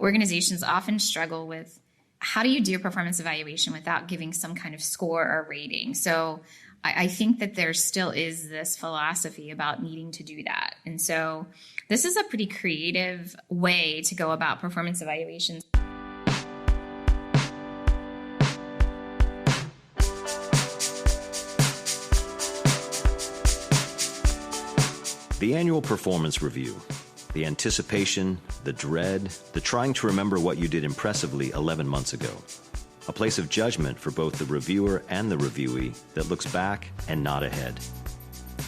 Organizations often struggle with how do you do a performance evaluation without giving some kind of score or rating? So I think that there still is this philosophy about needing to do that. And so this is a pretty creative way to go about performance evaluations. The annual performance review. The anticipation, the dread, the trying to remember what you did impressively 11 months ago. A place of judgment for both the reviewer and the reviewee that looks back and not ahead.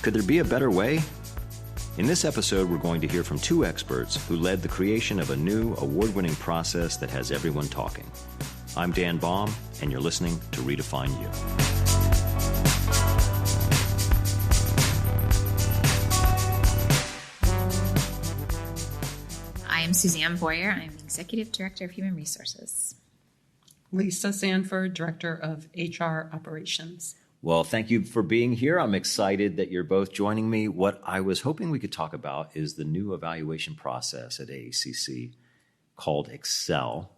Could there be a better way? In this episode, we're going to hear from two experts who led the creation of a new award-winning process that has everyone talking. I'm Dan Baum, and you're listening to Redefine U. I'm Suzanne Boyer. I'm the Executive Director of Human Resources. Lisa Sanford, Director of HR Operations. Well, thank you for being here. I'm excited that you're both joining me. What I was hoping we could talk about is the new evaluation process at AACC called Excel.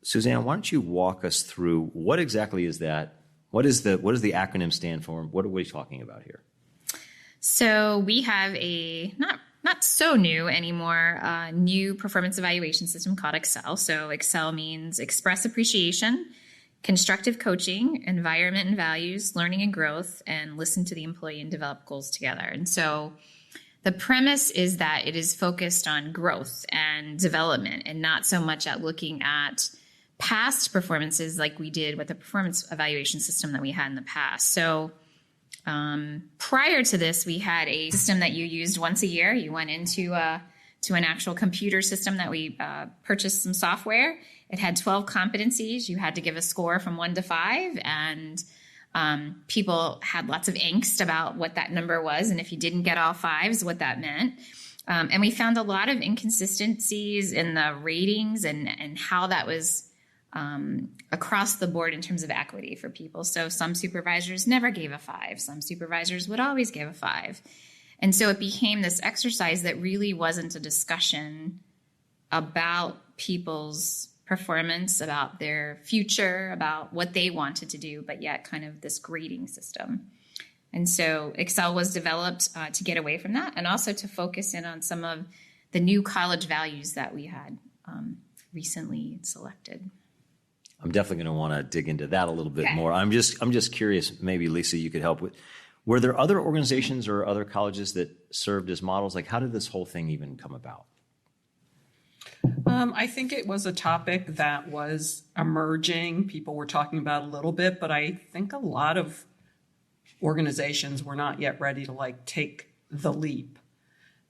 Suzanne, why don't you walk us through what exactly is that? What does the acronym stand for? What are we talking about here? So we have a not so new anymore, new performance evaluation system called Excel. So Excel means express appreciation, constructive coaching, environment and values, learning and growth, and listen to the employee and develop goals together. And so the premise is that it is focused on growth and development and not so much at looking at past performances like we did with the performance evaluation system that we had in the past. So prior to this, we had a system that you used once a year. You went into to an actual computer system that we purchased some software. It had 12 competencies. You had to give a score from 1 to 5, and people had lots of angst about what that number was, and if you didn't get all 5s, what that meant. And we found a lot of inconsistencies in the ratings and how that was across the board in terms of equity for people. So some supervisors never gave a 5. Some supervisors would always give a 5. And so it became this exercise that really wasn't a discussion about people's performance, about their future, about what they wanted to do, but yet kind of this grading system. And so Excel was developed to get away from that and also to focus in on some of the new college values that we had recently selected. I'm definitely going to want to dig into that a little bit more. I'm just curious, maybe Lisa, you could help with, were there other organizations or other colleges that served as models? Like, how did this whole thing even come about? I think it was a topic that was emerging. People were talking about a little bit, but I think a lot of organizations were not yet ready to take the leap.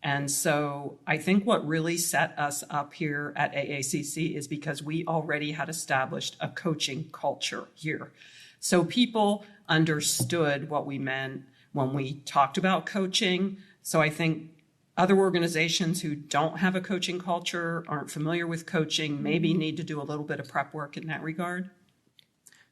And so I think what really set us up here at AACC is because we already had established a coaching culture here. So people understood what we meant when we talked about coaching. So I think other organizations who don't have a coaching culture, aren't familiar with coaching, maybe need to do a little bit of prep work in that regard.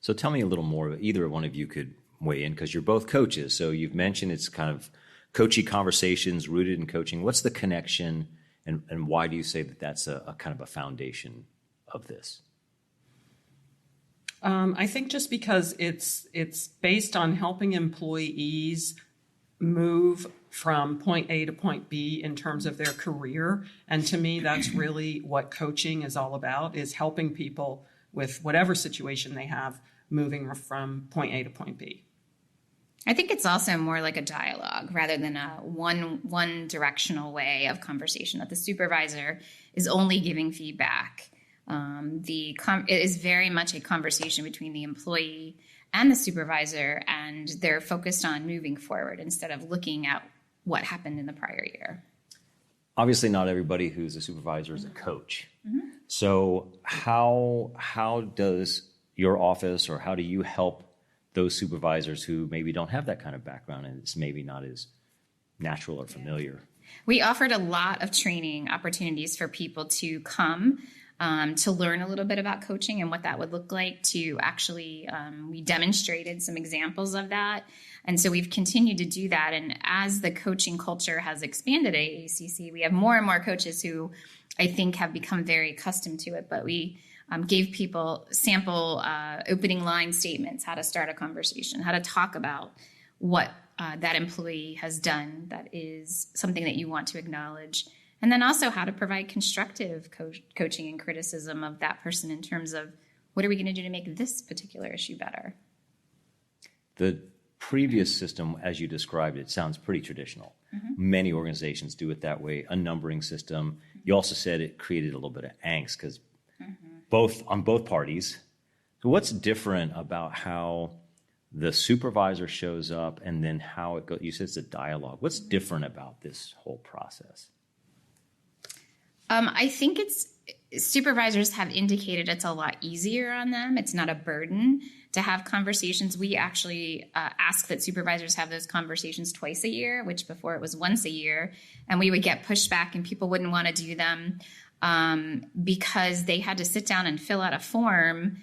So tell me a little more. Either one of you could weigh in because you're both coaches. So you've mentioned it's kind of coachy conversations rooted in coaching. What's the connection, and why do you say that that's a kind of a foundation of this? I think just because it's based on helping employees move from point A to point B in terms of their career. And to me, that's really what coaching is all about, is helping people with whatever situation they have moving from point A to point B. I think it's also more like a dialogue rather than a one directional way of conversation, that the supervisor is only giving feedback. It is very much a conversation between the employee and the supervisor, and they're focused on moving forward instead of looking at what happened in the prior year. Obviously, not everybody who's a supervisor is a coach. Mm-hmm. So how does your office, or how do you help those supervisors who maybe don't have that kind of background and it's maybe not as natural or familiar? We offered a lot of training opportunities for people to come to learn a little bit about coaching and what that would look like. To actually, we demonstrated some examples of that. And so we've continued to do that. And as the coaching culture has expanded at AACC, we have more and more coaches who I think have become very accustomed to it. But we gave people sample opening line statements, how to start a conversation, how to talk about what that employee has done that is something that you want to acknowledge. And then also how to provide constructive coaching and criticism of that person in terms of what are we going to do to make this particular issue better? The previous system, as you described it, sounds pretty traditional. Many organizations do it that way, a numbering system. You also said it created a little bit of angst because on both parties. So what's different about how the supervisor shows up and then how it goes? You said it's a dialogue. What's different about this whole process? I think supervisors have indicated it's a lot easier on them. It's not a burden to have conversations. We actually ask that supervisors have those conversations twice a year, which before it was once a year. And we would get pushback and people wouldn't want to do them because they had to sit down and fill out a form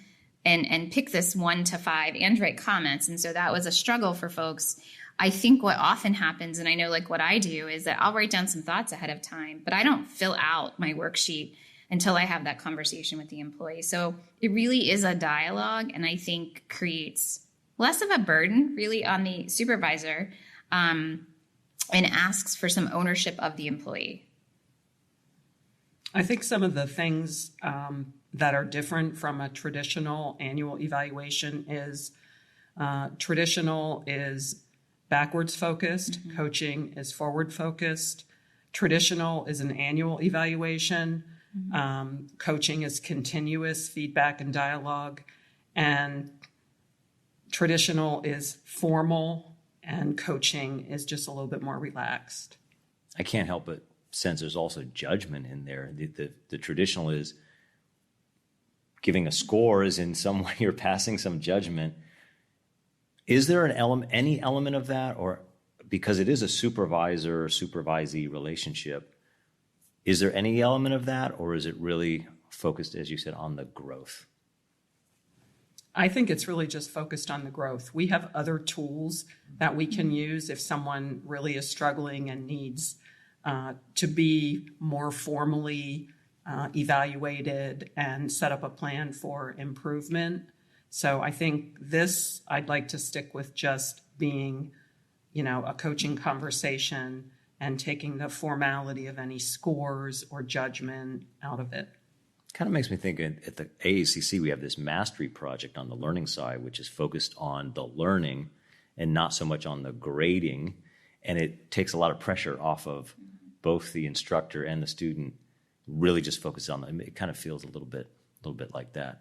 and pick this 1 to 5 and write comments. And so that was a struggle for folks. I think what often happens, and I know like what I do, is that I'll write down some thoughts ahead of time, but I don't fill out my worksheet until I have that conversation with the employee. So it really is a dialogue, and I think creates less of a burden really on the supervisor and asks for some ownership of the employee. I think some of the things that are different from a traditional annual evaluation is traditional is backwards focused, coaching is forward focused. Traditional is an annual evaluation. Coaching is continuous feedback and dialogue. And traditional is formal, and coaching is just a little bit more relaxed. I can't help but sense there's also judgment in there. The traditional is giving a score, is in some way you're passing some judgment. Is there any element of that, or because it is a supervisor or supervisee relationship, is there any element of that, or is it really focused, as you said, on the growth? I think it's really just focused on the growth. We have other tools that we can use if someone really is struggling and needs to be more formally evaluated and set up a plan for improvement. So I think I'd like to stick with just being, a coaching conversation and taking the formality of any scores or judgment out of it. Kind of makes me think at the AACC, we have this mastery project on the learning side, which is focused on the learning and not so much on the grading. And it takes a lot of pressure off of both the instructor and the student, really just focus on them. It kind of feels a little bit like that.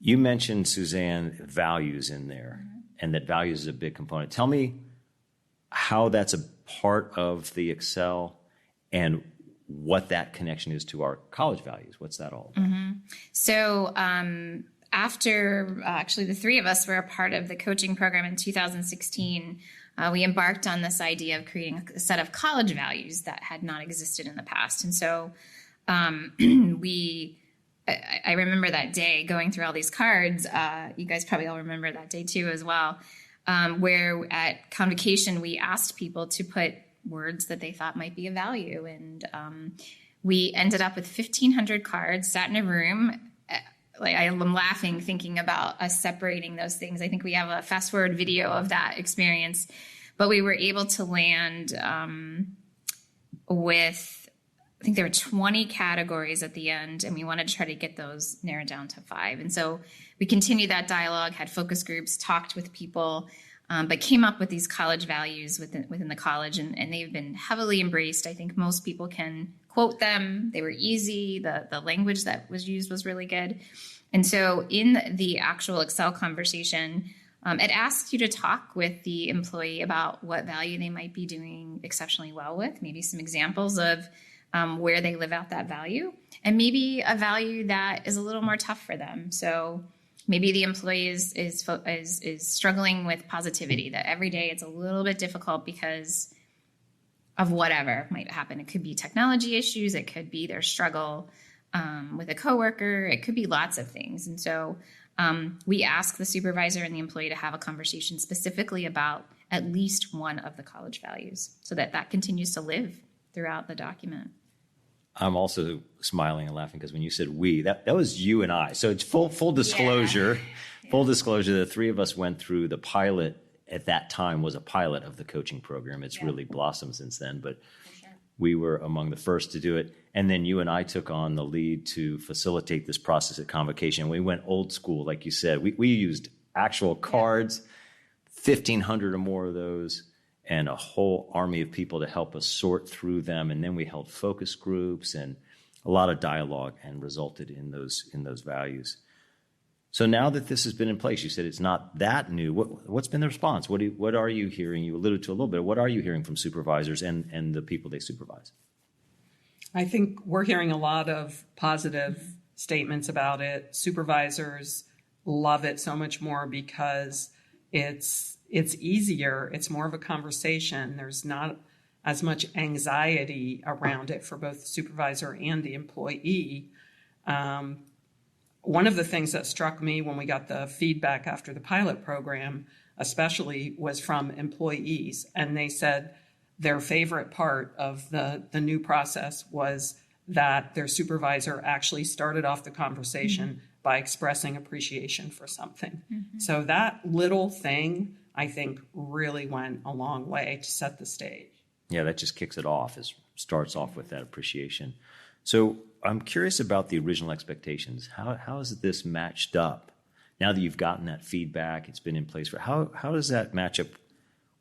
You mentioned, Suzanne, values in there, and that values is a big component. Tell me how that's a part of the Excel and what that connection is to our college values. What's that all about? So after actually the three of us were a part of the coaching program in 2016, we embarked on this idea of creating a set of college values that had not existed in the past. And so I remember that day going through all these cards. You guys probably all remember that day too as well, where at convocation we asked people to put words that they thought might be a value. And we ended up with 1,500 cards, sat in a room. I'm laughing thinking about us separating those things. I think we have a fast forward video of that experience, but we were able to land with, I think there were 20 categories at the end, and we wanted to try to get those narrowed down to 5. And so we continued that dialogue, had focus groups, talked with people, but came up with these college values within the college, and they've been heavily embraced. I think most people can quote them. They were easy. The language that was used was really good. And so in the actual Excel conversation, it asks you to talk with the employee about what value they might be doing exceptionally well with, maybe some examples of where they live out that value, and maybe a value that is a little more tough for them. So maybe the employee is struggling with positivity, that every day it's a little bit difficult because of whatever might happen. It could be technology issues. It could be their struggle with a coworker. It could be lots of things. And so we ask the supervisor and the employee to have a conversation specifically about at least one of the college values so that continues to live throughout the document. I'm also smiling and laughing because when you said we, that was you and I. So it's full disclosure. Yeah. Full disclosure, the three of us went through the pilot. At that time was a pilot of the coaching program. It's really blossomed since then, but we were among the first to do it. And then you and I took on the lead to facilitate this process at convocation. We went old school, like you said. We used actual cards, 1,500 or more of those, and a whole army of people to help us sort through them. And then we held focus groups and a lot of dialogue and resulted in those values. So now that this has been in place, you said it's not that new. What's been the response? What are you hearing? You alluded to a little bit. What are you hearing from supervisors and the people they supervise? I think we're hearing a lot of positive statements about it. Supervisors love it so much more because it's easier. It's more of a conversation. There's not as much anxiety around it for both the supervisor and the employee. One of the things that struck me when we got the feedback after the pilot program, especially, was from employees. And they said their favorite part of the new process was that their supervisor actually started off the conversation by expressing appreciation for something. So that little thing, I think, really went a long way to set the stage. Yeah, that just kicks it off. It starts off with that appreciation. So I'm curious about the original expectations. How has this matched up? Now that you've gotten that feedback, it's been in place for how does that match up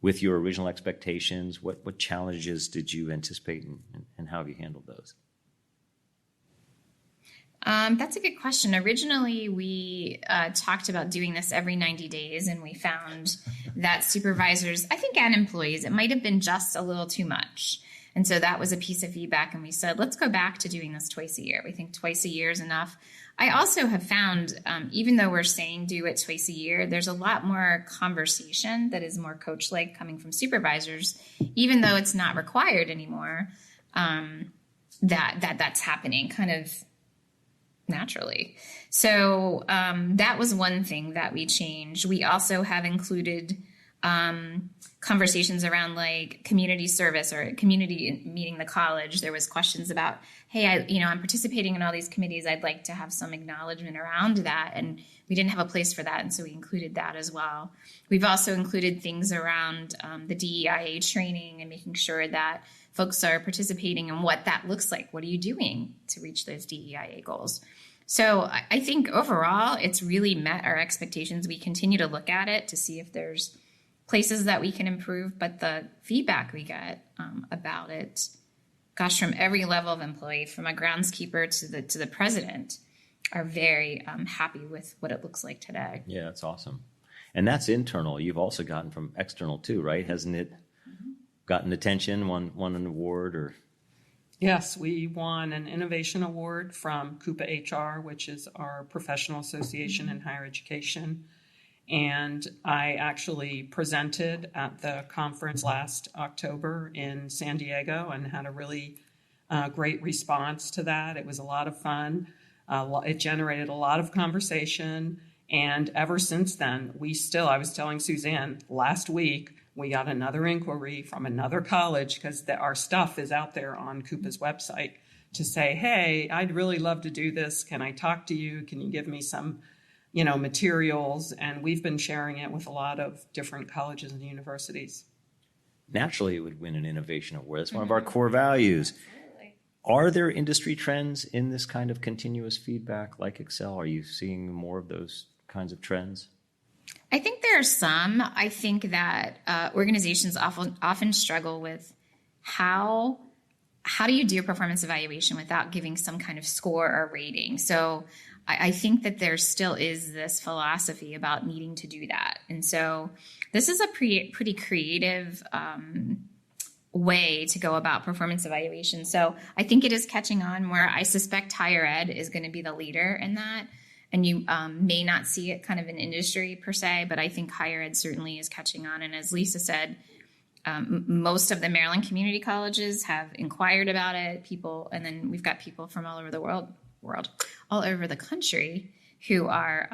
with your original expectations? What challenges did you anticipate and how have you handled those? That's a good question. Originally, we talked about doing this every 90 days, and we found that supervisors, I think, and employees, it might have been just a little too much. And so that was a piece of feedback, and we said, let's go back to doing this twice a year. We think twice a year is enough. I also have found, even though we're saying do it twice a year, there's a lot more conversation that is more coach-like coming from supervisors, even though it's not required anymore, that's happening kind of naturally. So that was one thing that we changed. We also have included conversations around like community service or community meeting the college. There was questions about, hey, I'm participating in all these committees. I'd like to have some acknowledgement around that. And we didn't have a place for that. And so we included that as well. We've also included things around the DEIA training and making sure that folks are participating in what that looks like. What are you doing to reach those DEIA goals? So I think overall, it's really met our expectations. We continue to look at it to see if there's places that we can improve, but the feedback we get about it, gosh, from every level of employee, from a groundskeeper to the president, are very happy with what it looks like today. Yeah, that's awesome. And that's internal. You've also gotten from external too, right? Hasn't it gotten attention, won an award or? Yes, we won an innovation award from Coupa HR, which is our professional association in higher education. And I actually presented at the conference last October in San Diego and had a really great response to that. It was a lot of fun. It generated a lot of conversation. And ever since then, I was telling Suzanne last week, we got another inquiry from another college because our stuff is out there on Coupa's website to say, hey, I'd really love to do this. Can I talk to you? Can you give me some materials? And we've been sharing it with a lot of different colleges and universities. Naturally, it would win an innovation award. That's one of our core values. Absolutely. Are there industry trends in this kind of continuous feedback like Excel? Are you seeing more of those kinds of trends? I think there are some. I think that organizations often struggle with how do you do a performance evaluation without giving some kind of score or rating. So I think that there still is this philosophy about needing to do that. And so this is a pretty creative way to go about performance evaluation. So I think it is catching on more. I suspect higher ed is going to be the leader in that. And you may not see it kind of in industry per se, but I think higher ed certainly is catching on. And as Lisa said, most of the Maryland community colleges have inquired about it. And then we've got people from all over the world, all over the country who are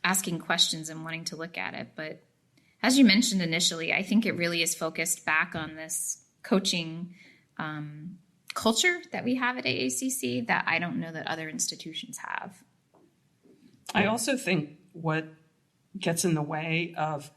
asking questions and wanting to look at it. But as you mentioned initially, I think it really is focused back on this coaching culture that we have at AACC that I don't know that other institutions have. I also think what gets in the way of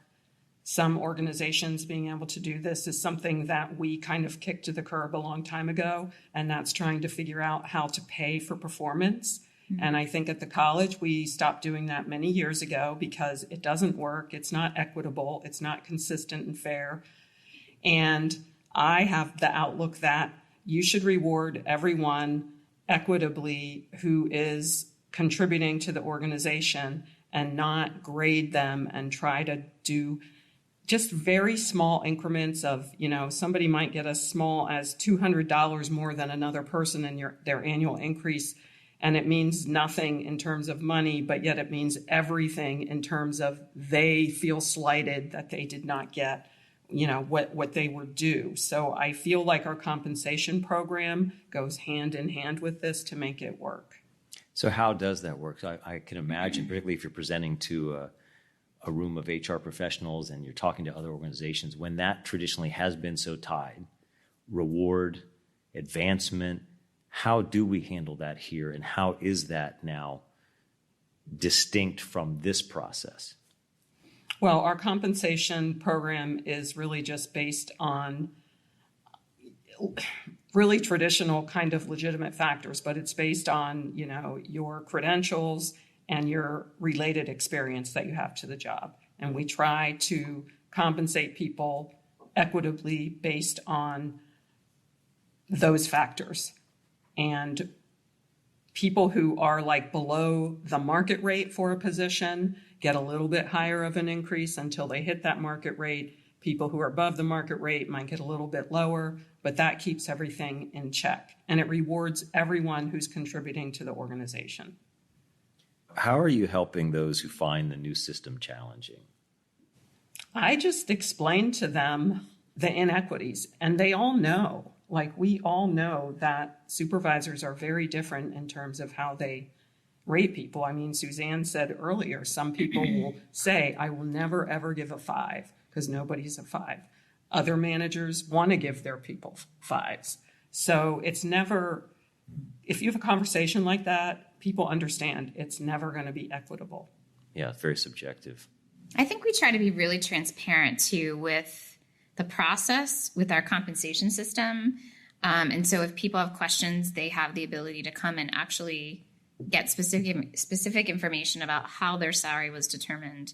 some organizations being able to do this is something that we kind of kicked to the curb a long time ago, and that's trying to figure out how to pay for performance. And I think at the college, we stopped doing that many years ago because it doesn't work. It's not equitable. It's not consistent and fair. And I have the outlook that you should reward everyone equitably who is contributing to the organization and not grade them and try to do just very small increments of, somebody might get as small as $200 more than another person in their annual increase. And it means nothing in terms of money, but yet it means everything in terms of they feel slighted that they did not get, what they were due. So I feel like our compensation program goes hand in hand with this to make it work. So how does that work? So I can imagine, particularly if you're presenting to a room of HR professionals and you're talking to other organizations, when that traditionally has been so tied, reward, advancement, how do we handle that here, and how is that now distinct from this process? Well, our compensation program is really just based on really traditional kind of legitimate factors, but it's based on, your credentials and your related experience that you have to the job. And we try to compensate people equitably based on those factors. And people who are like below the market rate for a position get a little bit higher of an increase until they hit that market rate. People who are above the market rate might get a little bit lower, but that keeps everything in check. And it rewards everyone who's contributing to the organization. How are you helping those who find the new system challenging? I just explained to them the inequities, and they all know. Like, we all know that supervisors are very different in terms of how they rate people. I mean, Suzanne said earlier, some people will say, I will never, ever give a 5 because nobody's a 5. Other managers want to give their people 5s. So it's never, if you have a conversation like that, people understand it's never going to be equitable. Yeah, it's very subjective. I think we try to be really transparent too with the process with our compensation system. And so if people have questions, they have the ability to come and actually get specific information about how their salary was determined.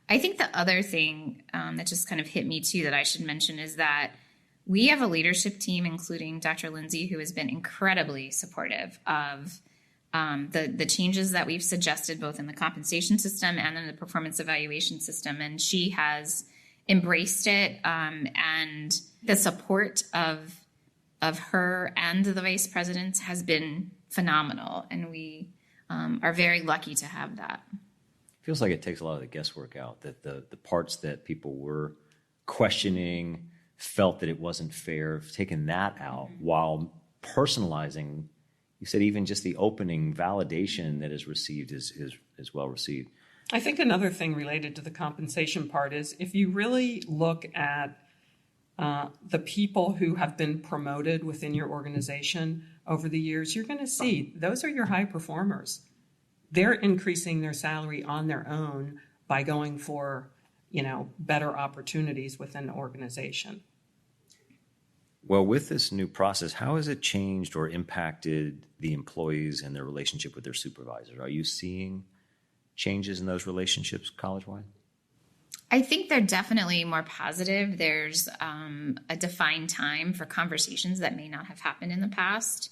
I think the other thing that just kind of hit me too that I should mention is that we have a leadership team, including Dr. Lindsay, who has been incredibly supportive of the changes that we've suggested both in the compensation system and in the performance evaluation system. And she has embraced it, and the support of her and the vice presidents has been phenomenal, and we are very lucky to have that. Feels like it takes a lot of the guesswork out, that the parts that people were questioning, felt that it wasn't fair, taking that out while personalizing. You said even just the opening validation that is received is well received. I think another thing related to the compensation part is if you really look at the people who have been promoted within your organization over the years, you're going to see those are your high performers. They're increasing their salary on their own by going for, better opportunities within the organization. Well, with this new process, how has it changed or impacted the employees and their relationship with their supervisors? Are you seeing changes in those relationships college-wide? I think they're definitely more positive. There's a defined time for conversations that may not have happened in the past.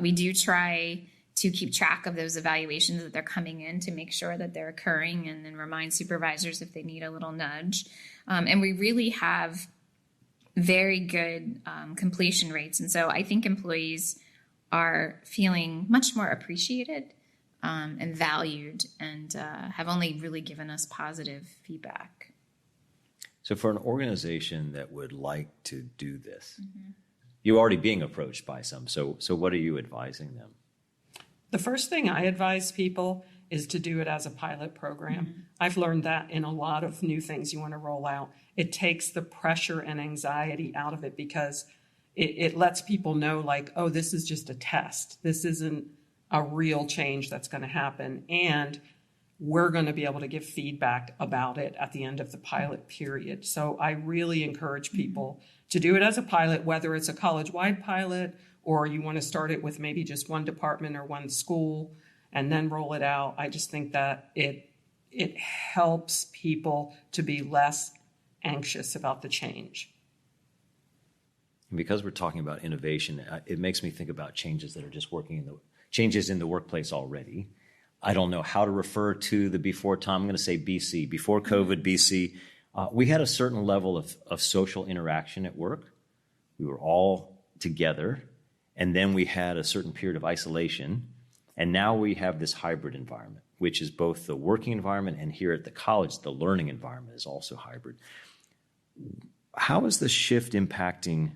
We do try to keep track of those evaluations that they're coming in to make sure that they're occurring, and then remind supervisors if they need a little nudge. And we really have very good completion rates. And so I think employees are feeling much more appreciated and valued, and have only really given us positive feedback. So for an organization that would like to do this, you're already being approached by some. So what are you advising them? The first thing I advise people is to do it as a pilot program. I've learned that in a lot of new things you want to roll out. It takes the pressure and anxiety out of it because it lets people know, like, oh, this is just a test. This isn't a real change that's going to happen. And we're going to be able to give feedback about it at the end of the pilot period. So I really encourage people to do it as a pilot, whether it's a college-wide pilot or you want to start it with maybe just one department or one school and then roll it out. I just think that it helps people to be less anxious about the change. And because we're talking about innovation, it makes me think about changes that are just changes in the workplace already. I don't know how to refer to the before time. I'm going to say BC. Before COVID, BC, we had a certain level of social interaction at work. We were all together. And then we had a certain period of isolation. And now we have this hybrid environment, which is both the working environment and here at the college, the learning environment is also hybrid. How is the shift impacting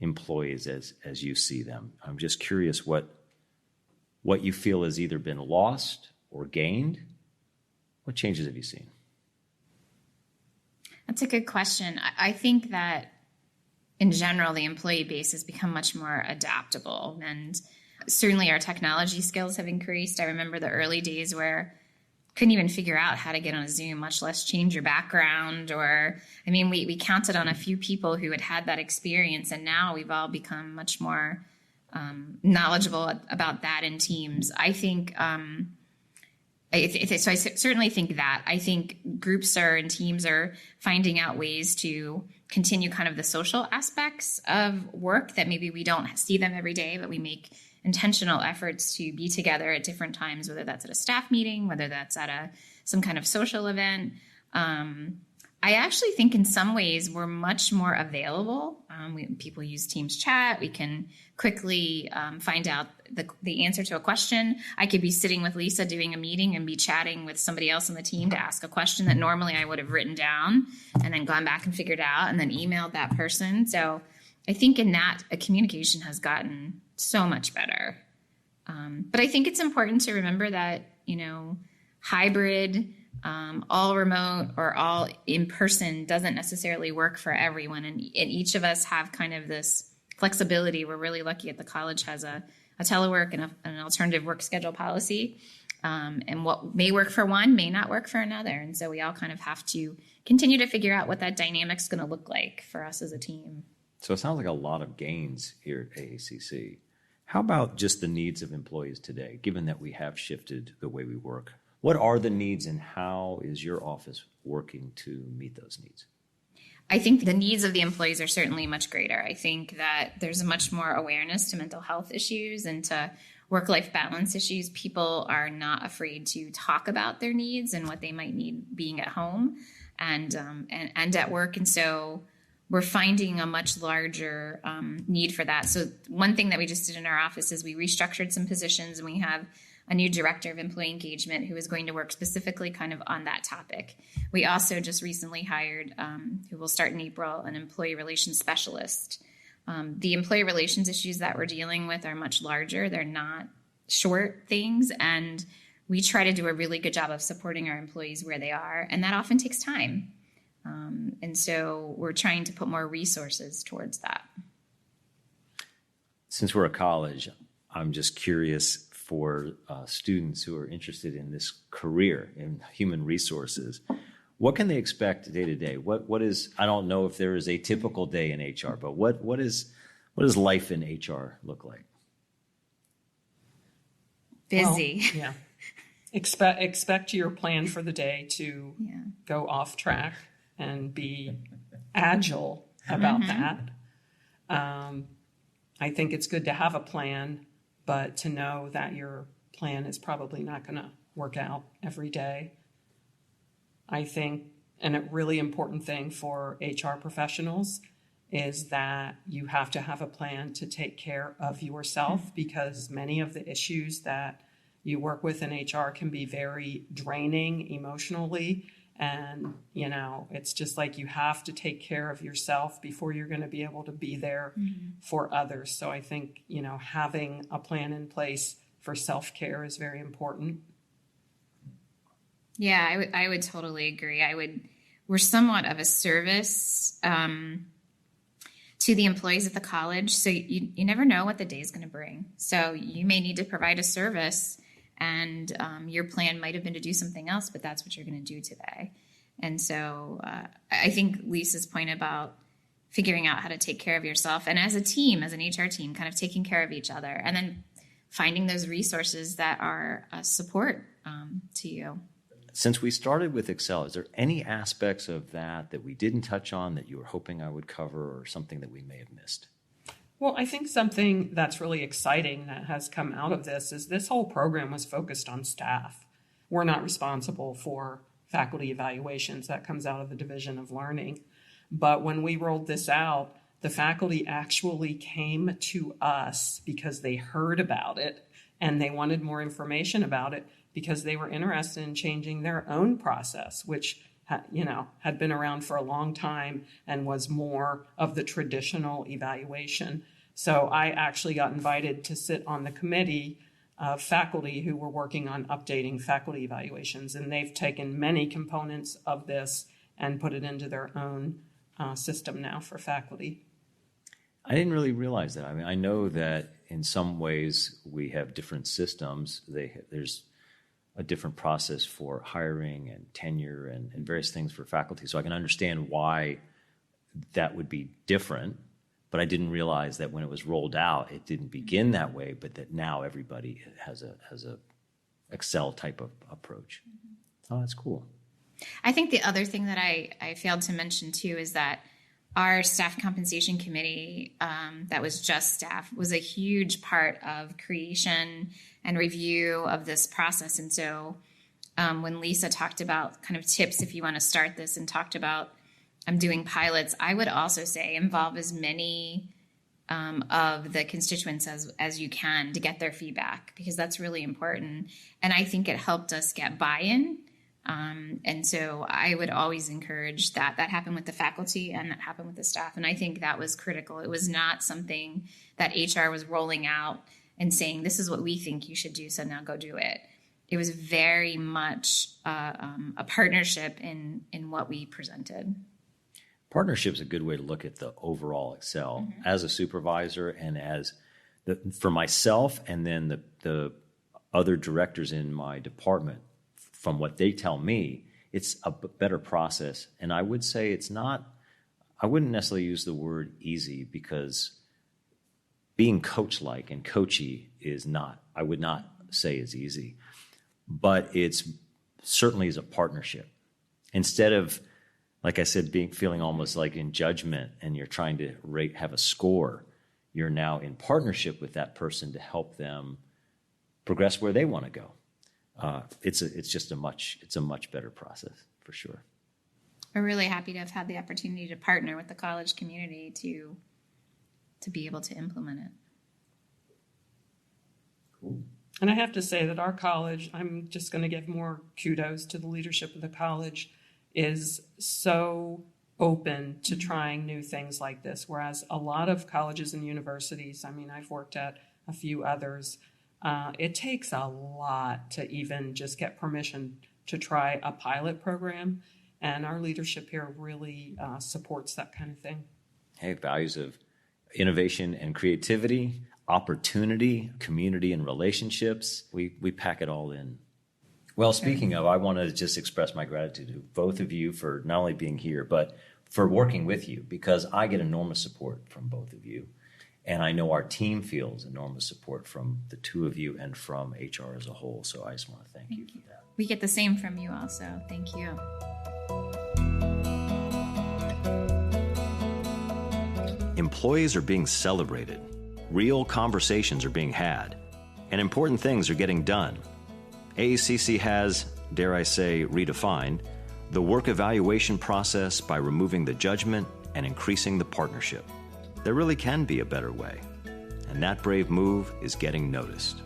employees as you see them? I'm just curious what you feel has either been lost or gained. What changes have you seen? That's a good question. I think that in general, the employee base has become much more adaptable, and certainly our technology skills have increased. I remember the early days where couldn't even figure out how to get on a Zoom, much less change your background. We counted on a few people who had that experience, and now we've all become much more knowledgeable about that in teams. I think, so I certainly think that. I think groups and teams are finding out ways to continue kind of the social aspects of work that maybe we don't see them every day, but we make intentional efforts to be together at different times, whether that's at a staff meeting, whether that's at some kind of social event. I actually think in some ways we're much more available. People use Teams chat. We can quickly find out the answer to a question. I could be sitting with Lisa doing a meeting and be chatting with somebody else on the team to ask a question that normally I would have written down and then gone back and figured out and then emailed that person. So I think in that, communication has gotten so much better. But I think it's important to remember that, hybrid, all remote or all in person doesn't necessarily work for everyone. And each of us have kind of this flexibility. We're really lucky at the college has a telework and an alternative work schedule policy. And what may work for one may not work for another. And so we all kind of have to continue to figure out what that dynamic's going to look like for us as a team. So it sounds like a lot of gains here at AACC. How about just the needs of employees today, given that we have shifted the way we work? What are the needs and how is your office working to meet those needs? I think the needs of the employees are certainly much greater. I think that there's much more awareness to mental health issues and to work-life balance issues. People are not afraid to talk about their needs and what they might need being at home and at work. And so we're finding a much larger need for that. So one thing that we just did in our office is we restructured some positions, and we have a new director of employee engagement who is going to work specifically kind of on that topic. We also just recently hired, who will start in April, an employee relations specialist. The employee relations issues that we're dealing with are much larger. They're not short things, and we try to do a really good job of supporting our employees where they are, and that often takes time. And so we're trying to put more resources towards that. Since we're a college, I'm just curious for students who are interested in this career in human resources, what can they expect day to day? What is, I don't know if there is a typical day in HR, but what does life in HR look like? Busy. Well, yeah. Expect your plan for the day to go off track and be agile about that. I think it's good to have a plan, but to know that your plan is probably not going to work out every day. I think, and a really important thing for HR professionals is that you have to have a plan to take care of yourself, because many of the issues that you work with in HR can be very draining emotionally. And, it's just like you have to take care of yourself before you're going to be able to be there for others. So I think, having a plan in place for self-care is very important. Yeah, I would totally agree. We're somewhat of a service to the employees at the college. So you never know what the day is going to bring. So you may need to provide a service, and your plan might have been to do something else, but that's what you're going to do today. And so I think Lisa's point about figuring out how to take care of yourself, and as a team, as an HR team, kind of taking care of each other, and then finding those resources that are a support to you. Since we started with Excel, is there any aspects of that we didn't touch on that you were hoping I would cover, or something that we may have missed? Well, I think something that's really exciting that has come out of this is this whole program was focused on staff. We're not responsible for faculty evaluations. That comes out of the Division of Learning. But when we rolled this out, the faculty actually came to us because they heard about it and they wanted more information about it, because they were interested in changing their own process, which had been around for a long time and was more of the traditional evaluation. So I actually got invited to sit on the committee of faculty who were working on updating faculty evaluations, and they've taken many components of this and put it into their own system now for faculty. I didn't really realize that. I mean, I know that in some ways we have different systems. There's a different process for hiring and tenure and various things for faculty. So I can understand why that would be different, but I didn't realize that when it was rolled out, it didn't begin that way, but that now everybody has a Excel type of approach. Oh, that's cool. I think the other thing that I failed to mention too is that our staff compensation committee, that was just staff, was a huge part of creation and review of this process. And so when Lisa talked about kind of tips if you want to start this, and talked about doing pilots, I would also say involve as many of the constituents as you can to get their feedback, because that's really important. And I think it helped us get buy-in. And so I would always encourage that. That happened with the faculty and that happened with the staff. And I think that was critical. It was not something that HR was rolling out and saying, this is what we think you should do, so now go do it. It was very much a partnership in what we presented. Partnership is a good way to look at the overall Excel. As a supervisor and for myself, and then the other directors in my department, from what they tell me, it's a better process. And I would say I wouldn't necessarily use the word easy, because being coach-like and coachy I would not say is easy, but it's certainly is a partnership. Instead of, like I said, feeling almost like in judgment and you're trying to have a score, you're now in partnership with that person to help them progress where they want to go. It's a much better process for sure. We're really happy to have had the opportunity to partner with the college community to be able to implement it. Cool. And I have to say that our college, I'm just going to give more kudos to the leadership of the college, is so open to trying new things like this. Whereas a lot of colleges and universities, I've worked at a few others, it takes a lot to even just get permission to try a pilot program. And our leadership here really supports that kind of thing. Hey, values of innovation and creativity, opportunity, community and relationships. We pack it all in. Well, speaking of, I want to just express my gratitude to both of you for not only being here, but for working with you, because I get enormous support from both of you. And I know our team feels enormous support from the two of you and from HR as a whole. So I just want to thank you for that. We get the same from you also. Thank you. Employees are being celebrated. Real conversations are being had. And important things are getting done. AACC has, dare I say, redefined the work evaluation process by removing the judgment and increasing the partnership. There really can be a better way, and that brave move is getting noticed.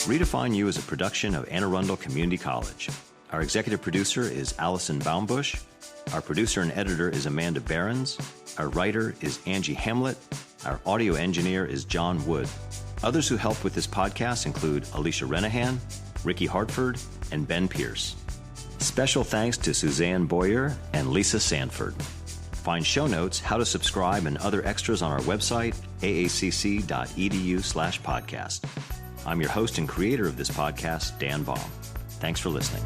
Redefine U is a production of Arundel Community College. Our executive producer is Allison Baumbush. Our producer and editor is Amanda Behrens. Our writer is Angie Hamlet. Our audio engineer is John Wood. Others who help with this podcast include Alicia Renahan, Ricky Hartford, and Ben Pierce. Special thanks to Suzanne Boyer and Lisa Sanford. Find show notes, how to subscribe, and other extras on our website, aacc.edu/podcast. I'm your host and creator of this podcast, Dan Baum. Thanks for listening.